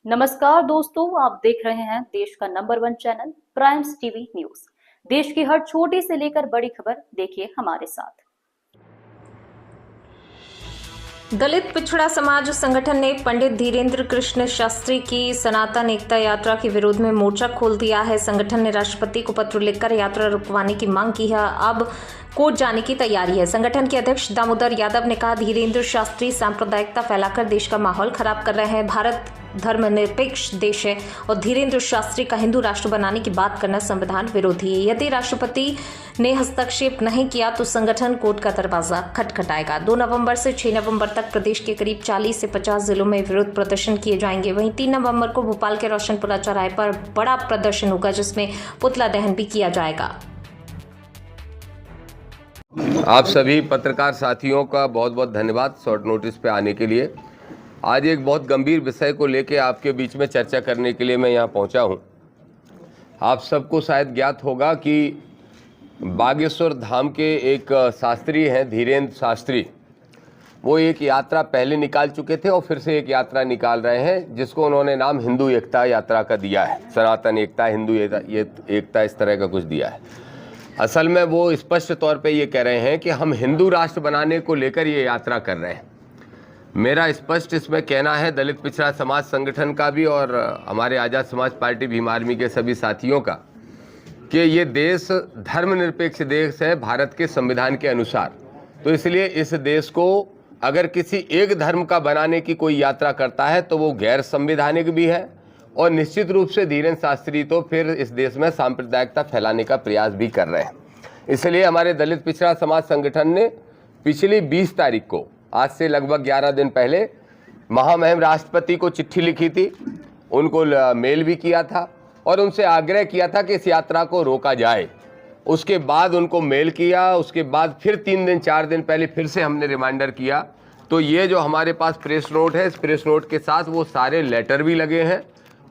नमस्कार दोस्तों, आप देख रहे हैं देश का number 1 channel primes TV news. देश की हर छोटी से लेकर बड़ी खबर देखिए हमारे साथ। दलित पिछड़ा समाज संगठन ने पंडित धीरेन्द्र कृष्ण शास्त्री की सनातन एकता यात्रा के विरोध में मोर्चा खोल दिया है। संगठन ने राष्ट्रपति को पत्र लिखकर यात्रा रुकवाने की मांग की है। अब कोर्ट जाने की तैयारी है। संगठन के अध्यक्ष दामोदर यादव ने कहा, धीरेन्द्र शास्त्री सांप्रदायिकता फैलाकर देश का माहौल खराब कर रहे हैं। भारत धर्मनिरपेक्ष देश है और धीरेन्द्र शास्त्री का हिंदू राष्ट्र बनाने की बात करना संविधान विरोधी है। यदि राष्ट्रपति ने हस्तक्षेप नहीं किया तो संगठन कोर्ट का दरवाजा खटखटाएगा। 2 नवंबर से 6 नवंबर तक प्रदेश के करीब 40 से 50 जिलों में विरोध प्रदर्शन किए जाएंगे। वहीं 3 नवंबर को भोपाल के रोशनपुरा चौराहे पर बड़ा प्रदर्शन होगा, जिसमें पुतला दहन भी किया जाएगा। आप सभी पत्रकार साथियों का बहुत बहुत धन्यवाद शॉर्ट नोटिस पे आने के लिए। आज एक बहुत गंभीर विषय को लेकर आपके बीच में चर्चा करने के लिए मैं यहाँ पहुँचा हूँ। आप सबको शायद ज्ञात होगा कि बागेश्वर धाम के एक शास्त्री हैं धीरेन्द्र शास्त्री, वो एक यात्रा पहले निकाल चुके थे और फिर से एक यात्रा निकाल रहे हैं, जिसको उन्होंने नाम हिंदू एकता यात्रा का दिया है। सनातन एकता, हिंदू एकता इस तरह का कुछ दिया है। असल में वो स्पष्ट तौर पे ये कह रहे हैं कि हम हिंदू राष्ट्र बनाने को लेकर ये यात्रा कर रहे हैं। मेरा स्पष्ट इसमें कहना है, दलित पिछड़ा समाज संगठन का भी और हमारे आज़ाद समाज पार्टी भीम आर्मी के सभी साथियों का, कि ये देश धर्मनिरपेक्ष देश है भारत के संविधान के अनुसार। तो इसलिए इस देश को अगर किसी एक धर्म का बनाने की कोई यात्रा करता है तो वो गैर संवैधानिक भी है और निश्चित रूप से धीरेन्द्र शास्त्री तो फिर इस देश में सांप्रदायिकता फैलाने का प्रयास भी कर रहे हैं। इसलिए हमारे दलित पिछड़ा समाज संगठन ने पिछली 20 तारीख को, आज से लगभग 11 दिन पहले, महामहिम राष्ट्रपति को चिट्ठी लिखी थी, उनको मेल भी किया था और उनसे आग्रह किया था कि इस यात्रा को रोका जाए। उसके बाद उनको मेल किया, उसके बाद फिर 3 दिन 4 दिन पहले फिर से हमने रिमाइंडर किया। तो ये जो हमारे पास प्रेस नोट है, इस प्रेस नोट के साथ वो सारे लेटर भी लगे हैं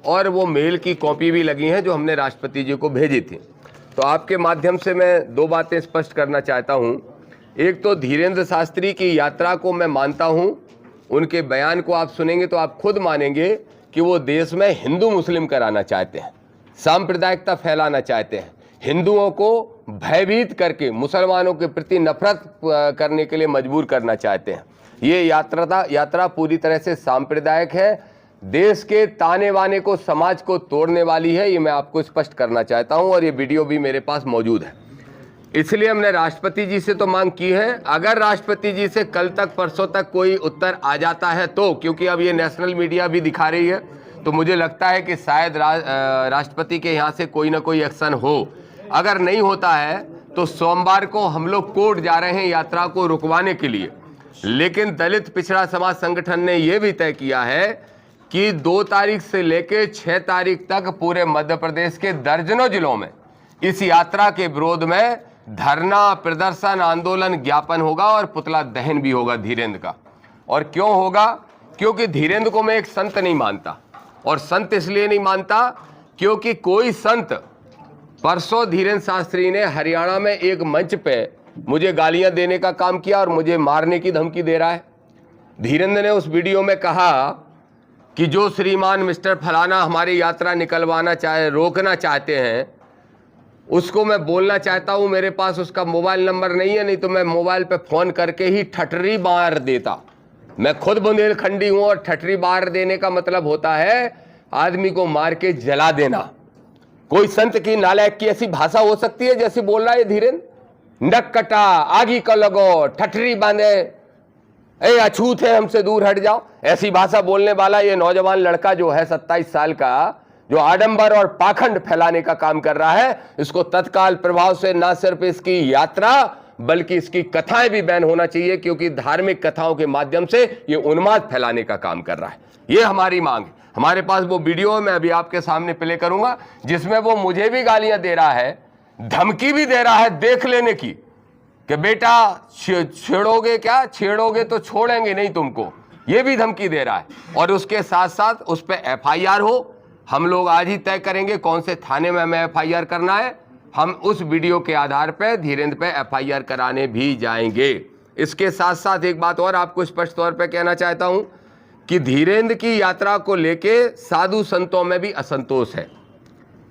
और वो मेल की कॉपी भी लगी हैं जो हमने राष्ट्रपति जी को भेजी थी। तो आपके माध्यम से मैं 2 बातें स्पष्ट करना चाहता हूं। एक तो धीरेन्द्र शास्त्री की यात्रा को मैं मानता हूं, उनके बयान को आप सुनेंगे तो आप खुद मानेंगे कि वो देश में हिंदू मुस्लिम कराना चाहते हैं, सांप्रदायिकता फैलाना चाहते हैं, हिंदुओं को भयभीत करके मुसलमानों के प्रति नफरत करने के लिए मजबूर करना चाहते हैं। ये यात्रा पूरी तरह से सांप्रदायिक है, देश के ताने बाने को, समाज को तोड़ने वाली है। ये मैं आपको स्पष्ट करना चाहता हूं और ये वीडियो भी मेरे पास मौजूद है। इसलिए हमने राष्ट्रपति जी से तो मांग की है। अगर राष्ट्रपति जी से कल तक परसों तक कोई उत्तर आ जाता है तो, क्योंकि अब ये नेशनल मीडिया भी दिखा रही है, तो मुझे लगता है कि शायद राष्ट्रपति के यहाँ से कोई ना कोई एक्शन हो। अगर नहीं होता है तो सोमवार को हम लोग कोर्ट जा रहे हैं यात्रा को रुकवाने के लिए। लेकिन दलित पिछड़ा समाज संगठन ने यह भी तय किया है कि 2 तारीख से लेकर 6 तारीख तक पूरे मध्य प्रदेश के दर्जनों जिलों में इस यात्रा के विरोध में धरना, प्रदर्शन, आंदोलन, ज्ञापन होगा और पुतला दहन भी होगा धीरेन्द्र का। और क्यों होगा? क्योंकि धीरेन्द्र को मैं एक संत नहीं मानता, और संत इसलिए नहीं मानता क्योंकि कोई संत, परसों धीरेन्द्र शास्त्री ने हरियाणा में एक मंच पे मुझे गालियां देने का काम किया और मुझे मारने की धमकी दे रहा है। धीरेन्द्र ने उस वीडियो में कहा कि जो श्रीमान मिस्टर फलाना हमारी यात्रा रोकना चाहते हैं, उसको मैं बोलना चाहता हूं, मेरे पास उसका मोबाइल नंबर नहीं है, नहीं तो मैं मोबाइल पे फोन करके ही ठटरी मार देता। मैं खुद बुंदेलखंडी हूं और ठटरी मार देने का मतलब होता है आदमी को मार के जला देना। कोई संत की, नालायक की ऐसी भाषा हो सकती है जैसी बोल रहा है धीरेन्द्र? नक कटा, आगी का लगो, ठटरी बांधे, ए अछूत है, हमसे दूर हट जाओ, ऐसी भाषा बोलने वाला ये नौजवान लड़का जो है 27 साल का, जो आडंबर और पाखंड फैलाने का काम कर रहा है, इसको तत्काल प्रभाव से न सिर्फ इसकी यात्रा बल्कि इसकी कथाएं भी बैन होना चाहिए, क्योंकि धार्मिक कथाओं के माध्यम से ये उन्माद फैलाने का काम कर रहा है। ये हमारी मांग है। हमारे पास वो वीडियो मैं अभी आपके सामने प्ले करूंगा जिसमें वो मुझे भी गालियां दे रहा है, धमकी भी दे रहा है देख लेने की, कि बेटा छेड़ोगे तो छोड़ेंगे नहीं तुमको, ये भी धमकी दे रहा है। और उसके साथ साथ उस पर FIR हो। हम लोग आज ही तय करेंगे कौन से थाने में हमें FIR करना है। हम उस वीडियो के आधार पर धीरेन्द्र पे FIR कराने भी जाएंगे। इसके साथ साथ एक बात और आपको स्पष्ट तौर पे कहना चाहता हूं कि धीरेन्द्र की यात्रा को लेके साधु संतों में भी असंतोष है।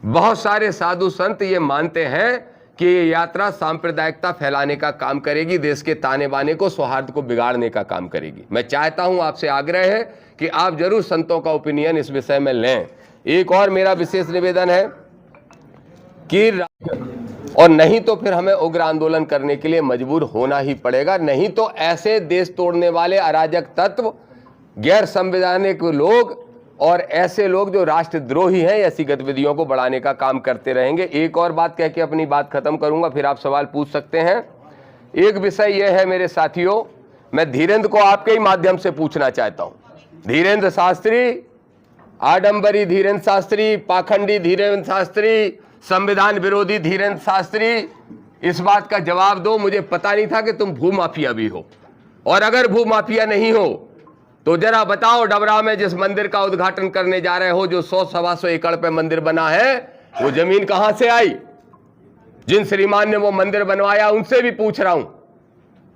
बहुत सारे साधु संत ये मानते हैं कि ये यात्रा सांप्रदायिकता फैलाने का काम करेगी, देश के ताने बाने को, सौहार्द को बिगाड़ने का काम करेगी। मैं चाहता हूं, आपसे आग्रह है कि आप जरूर संतों का ओपिनियन इस विषय में लें। एक और मेरा विशेष निवेदन है कि और नहीं तो फिर हमें उग्र आंदोलन करने के लिए मजबूर होना ही पड़ेगा। नहीं तो ऐसे देश तोड़ने वाले अराजक तत्व, गैर संवैधानिक लोग और ऐसे लोग जो राष्ट्रद्रोही हैं, ऐसी गतिविधियों को बढ़ाने का काम करते रहेंगे। एक और बात कह के अपनी बात खत्म करूंगा, फिर आप सवाल पूछ सकते हैं। एक विषय यह है मेरे साथियों, मैं धीरेन्द्र को आपके ही माध्यम से पूछना चाहता हूं। धीरेन्द्र शास्त्री, आडंबरी धीरेन्द्र शास्त्री, पाखंडी धीरेन्द्र शास्त्री, संविधान विरोधी धीरेन्द्र शास्त्री, इस बात का जवाब दो। मुझे पता नहीं था कि तुम भूमाफिया भी हो, और अगर भूमाफिया नहीं हो तो जरा बताओ, डबरा में जिस मंदिर का उद्घाटन करने जा रहे हो, जो 100-125 एकड़ पे मंदिर बना है, वो जमीन कहां से आई? जिन श्रीमान ने वो मंदिर बनवाया उनसे भी पूछ रहा हूं,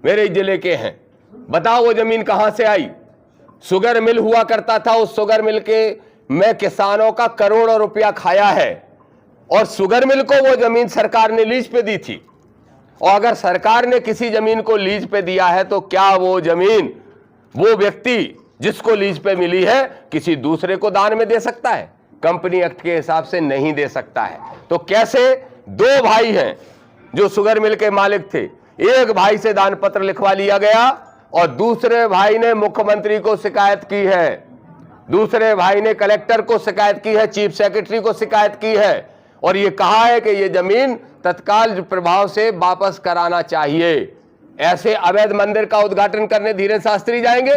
मेरे जिले के हैं, बताओ वो जमीन कहां से आई? शुगर मिल हुआ करता था, उस शुगर मिल के मैं किसानों का करोड़ों रुपया खाया है, और शुगर मिल को वो जमीन सरकार ने लीज पे दी थी। और अगर सरकार ने किसी जमीन को लीज पे दिया है तो क्या वो जमीन वो व्यक्ति जिसको लीज पे मिली है किसी दूसरे को दान में दे सकता है? कंपनी एक्ट के हिसाब से नहीं दे सकता है। तो कैसे दो भाई हैं जो शुगर मिल के मालिक थे, एक भाई से दान पत्र लिखवा लिया गया और दूसरे भाई ने मुख्यमंत्री को शिकायत की है, दूसरे भाई ने कलेक्टर को शिकायत की है, चीफ सेक्रेटरी को शिकायत की है, और ये कहा है कि ये जमीन तत्काल प्रभाव से वापस कराना चाहिए। ऐसे अवैध मंदिर का उद्घाटन करने धीरेन्द्र शास्त्री जाएंगे?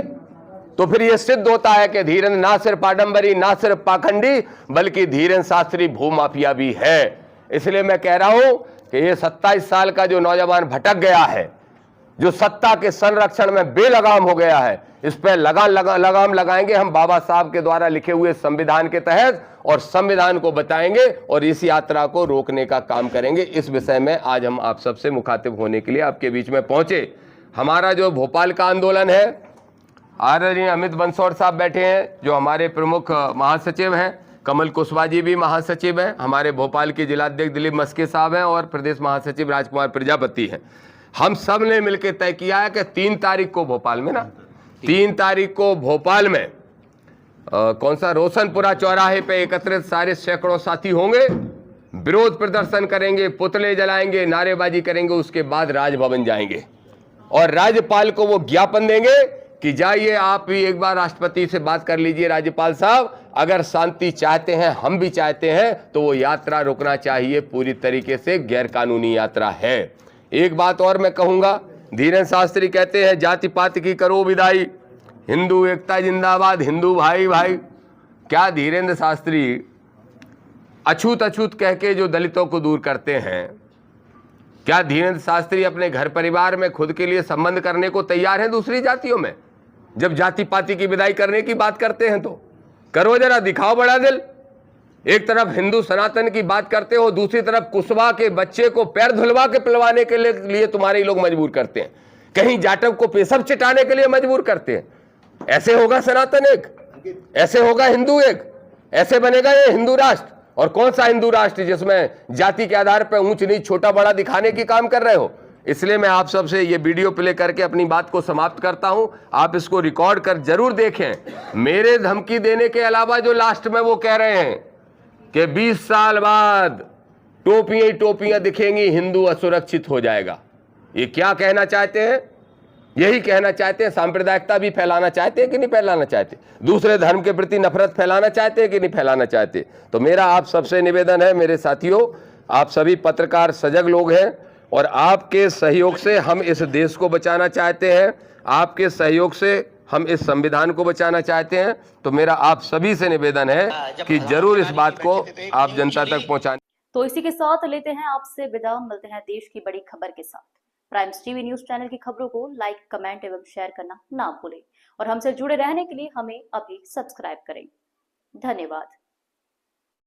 तो फिर यह सिद्ध होता है कि धीरेन्द्र ना सिर्फ आडंबरी, ना सिर्फ पाखंडी, बल्कि धीरेन्द्र शास्त्री भूमाफिया भी है। इसलिए मैं कह रहा हूं कि ये 27 साल का जो नौजवान भटक गया है, जो सत्ता के संरक्षण में बेलगाम हो गया है, इस पर लगाम लगाएंगे हम बाबा साहब के द्वारा लिखे हुए संविधान के तहत, और संविधान को बताएंगे और इस यात्रा को रोकने का काम करेंगे। इस विषय में आज हम आप सबसे मुखातिब होने के लिए आपके बीच में पहुंचे। हमारा जो भोपाल का आंदोलन है, आदरणीय अमित बंसोड़ साहब बैठे हैं जो हमारे प्रमुख महासचिव हैं, कमल कुशवाहा जी भी महासचिव हैं, हमारे भोपाल के जिलाध्यक्ष दिलीप मस्के साहब हैं, और प्रदेश महासचिव राजकुमार प्रजापति हैं। हम सब ने मिलकर तय किया है कि 3 तारीख को भोपाल में 3 तारीख को भोपाल में कौन सा रोशनपुरा चौराहे पे एकत्रित सारे सैकड़ों साथी होंगे, विरोध प्रदर्शन करेंगे, पुतले जलाएंगे, नारेबाजी करेंगे, उसके बाद राजभवन जाएंगे और राज्यपाल को वो ज्ञापन देंगे कि जाइए आप भी एक बार राष्ट्रपति से बात कर लीजिए, राज्यपाल साहब अगर शांति चाहते हैं, हम भी चाहते हैं, तो वो यात्रा रुकना चाहिए, पूरी तरीके से गैर कानूनी यात्रा है। एक बात और मैं कहूंगा, धीरेन्द्र शास्त्री कहते हैं जाति पाति की करो विदाई, हिंदू एकता जिंदाबाद, हिंदू भाई भाई। क्या धीरेन्द्र शास्त्री अछूत अछूत कह के जो दलितों को दूर करते हैं, क्या धीरेन्द्र शास्त्री अपने घर परिवार में खुद के लिए संबंध करने को तैयार हैं दूसरी जातियों में? जब जाति पाति की विदाई करने की बात करते हैं तो करो, जरा दिखाओ बड़ा दिल। एक तरफ हिंदू सनातन की बात करते हो, दूसरी तरफ कुशवाहा के बच्चे को पैर धुलवा के पिलवाने के लिए तुम्हारे लोग मजबूर करते हैं, कहीं जाटव को पेशाब चिटाने के लिए मजबूर करते हैं। ऐसे होगा सनातन एक, ऐसे होगा हिंदू एक, ऐसे बनेगा ये हिंदू राष्ट्र। और कौन सा हिंदू राष्ट्र जिसमें जाति के आधार पर ऊंच नीच छोटा बड़ा दिखाने की काम कर रहे हो? इसलिए मैं आप सबसे ये वीडियो प्ले करके अपनी बात को समाप्त करता हूं। आप इसको रिकॉर्ड कर जरूर देखें। मेरे धमकी देने के अलावा जो लास्ट में वो कह रहे हैं कि 20 साल बाद टोपियां ही टोपियां दिखेंगी, हिंदू असुरक्षित हो जाएगा, ये क्या कहना चाहते हैं? यही कहना चाहते हैं, सांप्रदायिकता भी फैलाना चाहते हैं कि नहीं फैलाना चाहते? दूसरे धर्म के प्रति नफरत फैलाना चाहते हैं कि नहीं फैलाना चाहते? तो मेरा आप सबसे निवेदन है, मेरे साथियों, आप सभी पत्रकार सजग लोग हैं और आपके सहयोग से हम इस देश को बचाना चाहते हैं, आपके सहयोग से हम इस संविधान को बचाना चाहते हैं। तो मेरा आप सभी से निवेदन है कि जरूर इस बात को आप जनता तक पहुंचाएं। तो इसी के साथ लेते हैं आपसे विदा, मिलते हैं देश की बड़ी खबर के साथ। प्राइम्स टीवी न्यूज चैनल की खबरों को लाइक, कमेंट एवं शेयर करना ना भूलें और हमसे जुड़े रहने के लिए हमें अभी सब्सक्राइब करें। धन्यवाद।